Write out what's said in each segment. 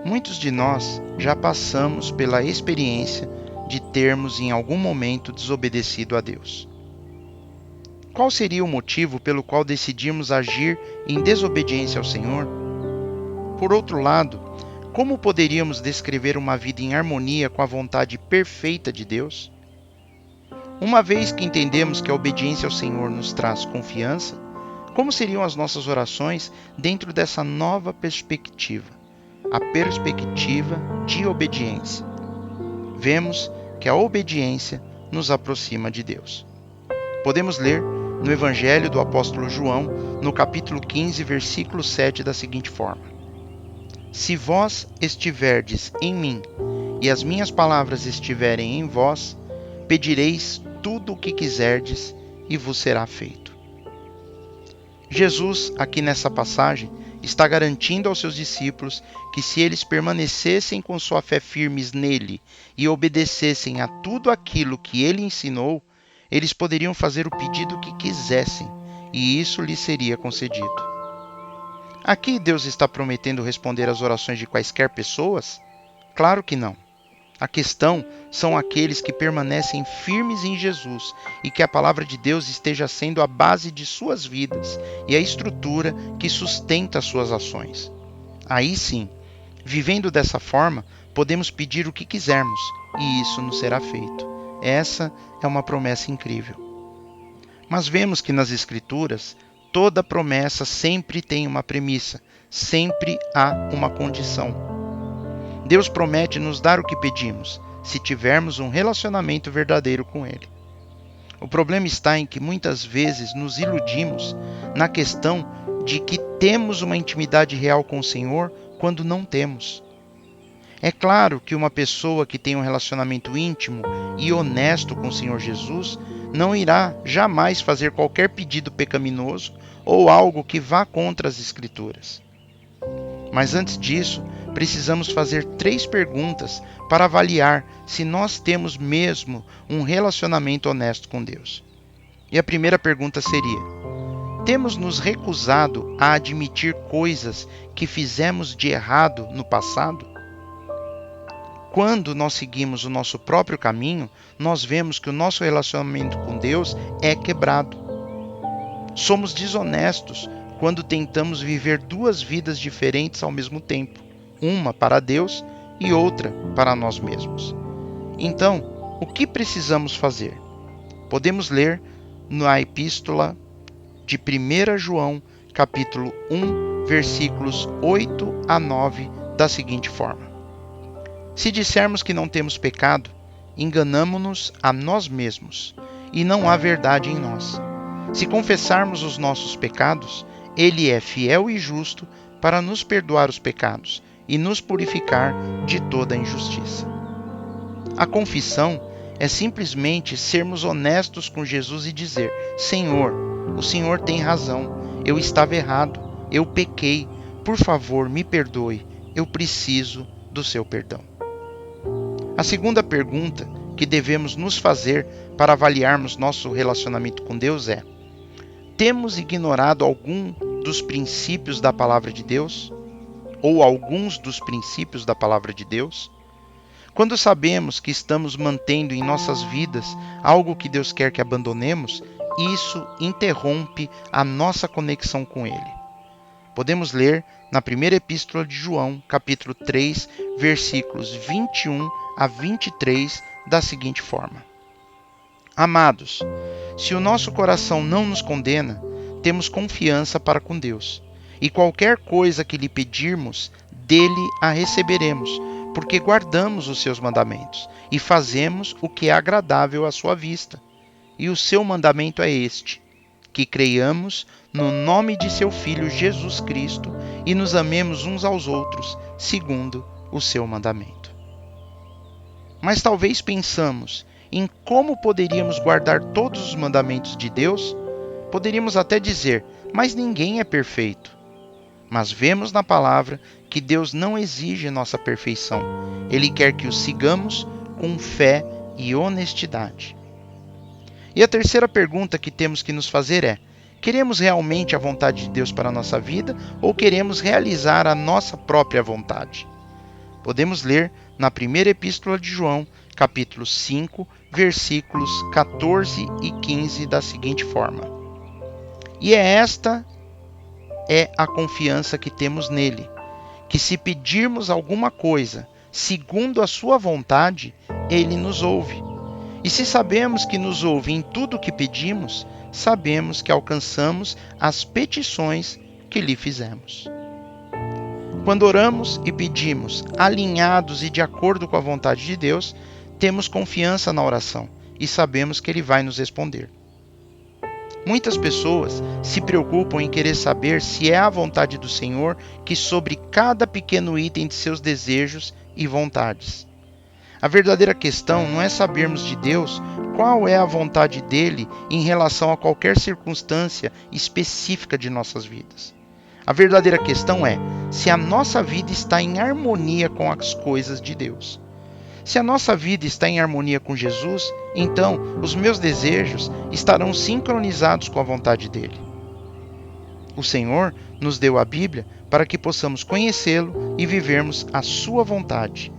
Muitos de nós já passamos pela experiência de termos em algum momento desobedecido a Deus. Qual seria o motivo pelo qual decidimos agir em desobediência ao Senhor? Por outro lado, como poderíamos descrever uma vida em harmonia com a vontade perfeita de Deus? Uma vez que entendemos que a obediência ao Senhor nos traz confiança, como seriam as nossas orações dentro dessa nova perspectiva, a perspectiva de obediência? Vemos que a obediência nos aproxima de Deus. Podemos ler no Evangelho do apóstolo João, no capítulo 15, versículo 7, da seguinte forma: Se vós estiverdes em mim, e as minhas palavras estiverem em vós, pedireis tudo o que quiserdes, e vos será feito. Jesus, aqui nessa passagem, está garantindo aos seus discípulos que se eles permanecessem com sua fé firmes nele e obedecessem a tudo aquilo que ele ensinou, eles poderiam fazer o pedido que quisessem, e isso lhes seria concedido. Aqui Deus está prometendo responder às orações de quaisquer pessoas? Claro que não. A questão são aqueles que permanecem firmes em Jesus e que a palavra de Deus esteja sendo a base de suas vidas e a estrutura que sustenta suas ações. Aí sim, vivendo dessa forma, podemos pedir o que quisermos e isso nos será feito. Essa é uma promessa incrível. Mas vemos que nas Escrituras, toda promessa sempre tem uma premissa, sempre há uma condição. Deus promete nos dar o que pedimos, se tivermos um relacionamento verdadeiro com Ele. O problema está em que muitas vezes nos iludimos na questão de que temos uma intimidade real com o Senhor quando não temos. É claro que uma pessoa que tem um relacionamento íntimo e honesto com o Senhor Jesus não irá jamais fazer qualquer pedido pecaminoso ou algo que vá contra as Escrituras. Mas antes disso, precisamos fazer 3 perguntas para avaliar se nós temos mesmo um relacionamento honesto com Deus. E a primeira pergunta seria: temos nos recusado a admitir coisas que fizemos de errado no passado? Quando nós seguimos o nosso próprio caminho, nós vemos que o nosso relacionamento com Deus é quebrado. Somos desonestos quando tentamos viver 2 vidas diferentes ao mesmo tempo, uma para Deus e outra para nós mesmos. Então, o que precisamos fazer? Podemos ler na epístola de 1 João, capítulo 1, versículos 8 a 9, da seguinte forma: Se dissermos que não temos pecado, enganamo-nos a nós mesmos, e não há verdade em nós. Se confessarmos os nossos pecados, Ele é fiel e justo para nos perdoar os pecados e nos purificar de toda a injustiça. A confissão é simplesmente sermos honestos com Jesus e dizer: Senhor, o Senhor tem razão, eu estava errado, eu pequei, por favor me perdoe, eu preciso do seu perdão. A segunda pergunta que devemos nos fazer para avaliarmos nosso relacionamento com Deus é: temos ignorado algum dos princípios da palavra de Deus? Ou alguns dos princípios da palavra de Deus? Quando sabemos que estamos mantendo em nossas vidas algo que Deus quer que abandonemos, isso interrompe a nossa conexão com Ele. Podemos ler na primeira epístola de João, capítulo 3, versículos 21 a 23, da seguinte forma: Amados, se o nosso coração não nos condena, temos confiança para com Deus, e qualquer coisa que lhe pedirmos, dele a receberemos, porque guardamos os seus mandamentos, e fazemos o que é agradável à sua vista. E o seu mandamento é este: que creiamos no nome de seu Filho Jesus Cristo, e nos amemos uns aos outros, segundo o seu mandamento. Mas talvez pensamos em como poderíamos guardar todos os mandamentos de Deus. Poderíamos até dizer: mas ninguém é perfeito. Mas vemos na palavra que Deus não exige nossa perfeição. Ele quer que o sigamos com fé e honestidade. E a terceira pergunta que temos que nos fazer é: queremos realmente a vontade de Deus para a nossa vida ou queremos realizar a nossa própria vontade? Podemos ler na primeira epístola de João, capítulo 5, versículos 14 e 15 da seguinte forma: E esta é a confiança que temos nele, que se pedirmos alguma coisa, segundo a sua vontade, ele nos ouve. E se sabemos que nos ouve em tudo o que pedimos, sabemos que alcançamos as petições que lhe fizemos. Quando oramos e pedimos alinhados e de acordo com a vontade de Deus, temos confiança na oração e sabemos que ele vai nos responder. Muitas pessoas se preocupam em querer saber se é a vontade do Senhor que sobre cada pequeno item de seus desejos e vontades. A verdadeira questão não é sabermos de Deus qual é a vontade dele em relação a qualquer circunstância específica de nossas vidas. A verdadeira questão é se a nossa vida está em harmonia com as coisas de Deus. Se a nossa vida está em harmonia com Jesus, então os meus desejos estarão sincronizados com a vontade dele. O Senhor nos deu a Bíblia para que possamos conhecê-lo e vivermos a sua vontade.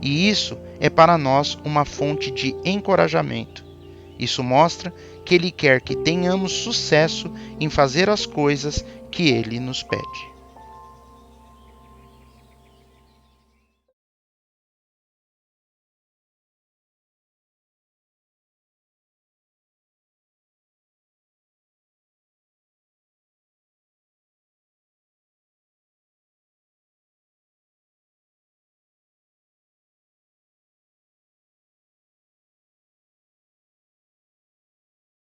E isso é para nós uma fonte de encorajamento. Isso mostra que ele quer que tenhamos sucesso em fazer as coisas que ele nos pede.